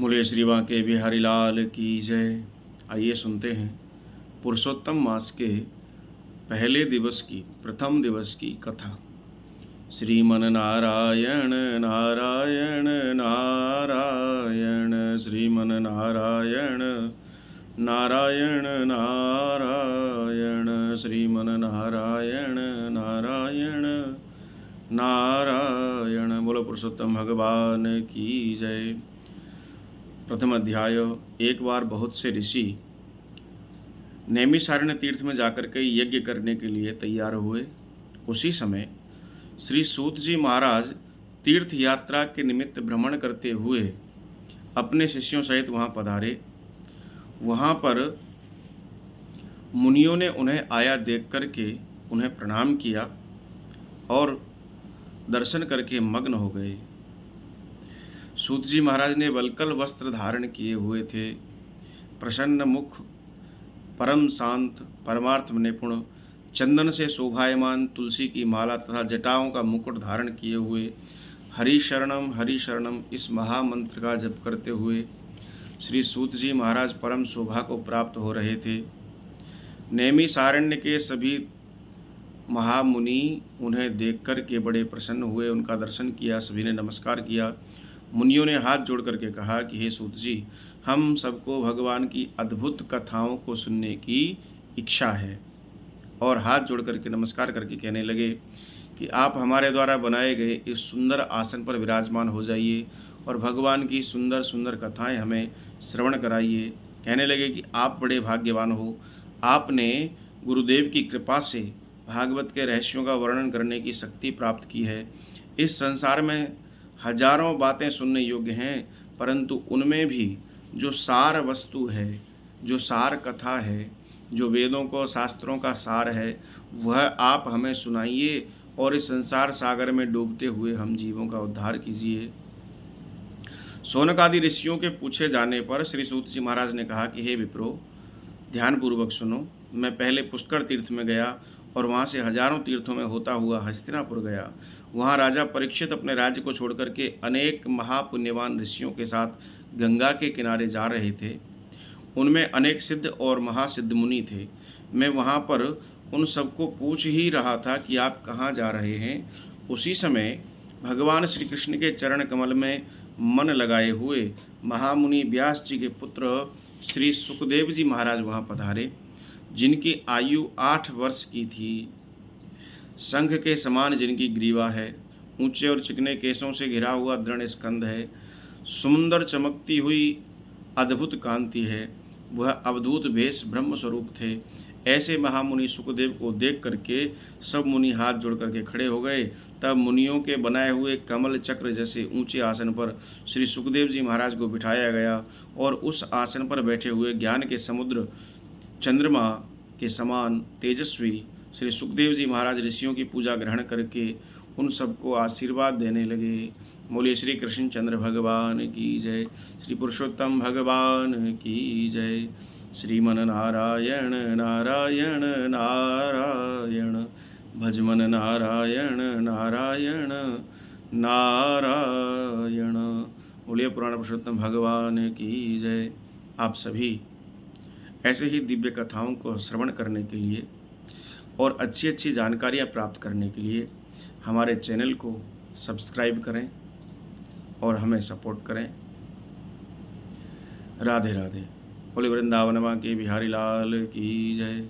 बोलिए श्री बांके बिहारी लाल की जय। आइए सुनते हैं पुरुषोत्तम मास के पहले दिवस की प्रथम दिवस की कथा। श्रीमन नारायण नारायण नारायण, श्रीमन नारायण नारायण नारायण, श्रीमन नारायण नारायण नारायण। बोलो पुरुषोत्तम भगवान की जय। प्रथम अध्याय। एक बार बहुत से ऋषि नैमिषारण्य तीर्थ में जाकर के यज्ञ करने के लिए तैयार हुए। उसी समय श्री सूत जी महाराज तीर्थ यात्रा के निमित्त भ्रमण करते हुए अपने शिष्यों सहित वहां पधारे। वहां पर मुनियों ने उन्हें आया देख करके उन्हें प्रणाम किया और दर्शन करके मग्न हो गए। सूत जी महाराज ने वल्कल वस्त्र धारण किए हुए थे। प्रसन्न मुख, परम शांत, परमार्थ निपुण, चंदन से शोभायमान तुलसी की माला तथा जटाओं का मुकुट धारण किए हुए हरि शरणम इस महामंत्र का जप करते हुए श्री सूत जी महाराज परम शोभा को प्राप्त हो रहे थे। नैमिषारण्य के सभी महामुनि उन्हें देख कर के बड़े प्रसन्न हुए। उनका दर्शन किया, सभी ने नमस्कार किया। मुनियों ने हाथ जोड़ करके कहा कि हे सूत जी, हम सबको भगवान की अद्भुत कथाओं को सुनने की इच्छा है। और हाथ जोड़ करके नमस्कार करके कहने लगे कि आप हमारे द्वारा बनाए गए इस सुंदर आसन पर विराजमान हो जाइए और भगवान की सुंदर सुंदर कथाएं हमें श्रवण कराइए। कहने लगे कि आप बड़े भाग्यवान हो, आपने गुरुदेव की कृपा से भागवत के रहस्यों का वर्णन करने की शक्ति प्राप्त की है। इस संसार में हजारों बातें सुनने योग्य हैं, परंतु उनमें भी जो सार वस्तु है, जो सार कथा है, जो वेदों को शास्त्रों का सार है, वह आप हमें सुनाइए और इस संसार सागर में डूबते हुए हम जीवों का उद्धार कीजिए। शौनक आदि ऋषियों के पूछे जाने पर श्री सूत जी महाराज ने कहा कि हे विप्रो, ध्यानपूर्वक सुनो। मैं पहले पुष्कर तीर्थ में गया और वहाँ से हजारों तीर्थों में होता हुआ हस्तिनापुर गया। वहाँ राजा परीक्षित अपने राज्य को छोड़कर के अनेक महापुण्यवान ऋषियों के साथ गंगा के किनारे जा रहे थे। उनमें अनेक सिद्ध और महासिद्ध मुनि थे। मैं वहाँ पर उन सबको पूछ ही रहा था कि आप कहाँ जा रहे हैं। उसी समय भगवान श्री कृष्ण के चरण कमल में मन लगाए हुए महामुनि व्यास जी के पुत्र श्री सुखदेव जी महाराज वहाँ पधारे, जिनकी आयु 8 वर्ष की थी। शंख के समान जिनकी ग्रीवा है, ऊंचे और चिकने केसों से घिरा हुआ दृढ़ स्कंद है, सुंदर चमकती हुई अद्भुत कांति है, वह अवधूत भेष ब्रह्म स्वरूप थे। ऐसे महामुनि सुखदेव को देख करके सब मुनि हाथ जोड़ करके खड़े हो गए। तब मुनियों के बनाए हुए कमल चक्र जैसे ऊंचे आसन पर श्री सुखदेव जी महाराज को बिठाया गया और उस आसन पर बैठे हुए ज्ञान के समुद्र चंद्रमा के समान तेजस्वी श्री सुखदेव जी महाराज ऋषियों की पूजा ग्रहण करके उन सबको आशीर्वाद देने लगे। बोलिए श्री कृष्ण चंद्र भगवान की जय, श्री पुरुषोत्तम भगवान की जय। श्रीमन नारायण नारायण नारायण, भजमन नारायण नारायण नारायण। बोलिए पुराण पुरुषोत्तम भगवान की जय। आप सभी ऐसे ही दिव्य कथाओं को श्रवण करने के लिए और अच्छी अच्छी जानकारियाँ प्राप्त करने के लिए हमारे चैनल को सब्सक्राइब करें और हमें सपोर्ट करें। राधे राधे। बोले वृंदावन माँ के बिहारी लाल की जय।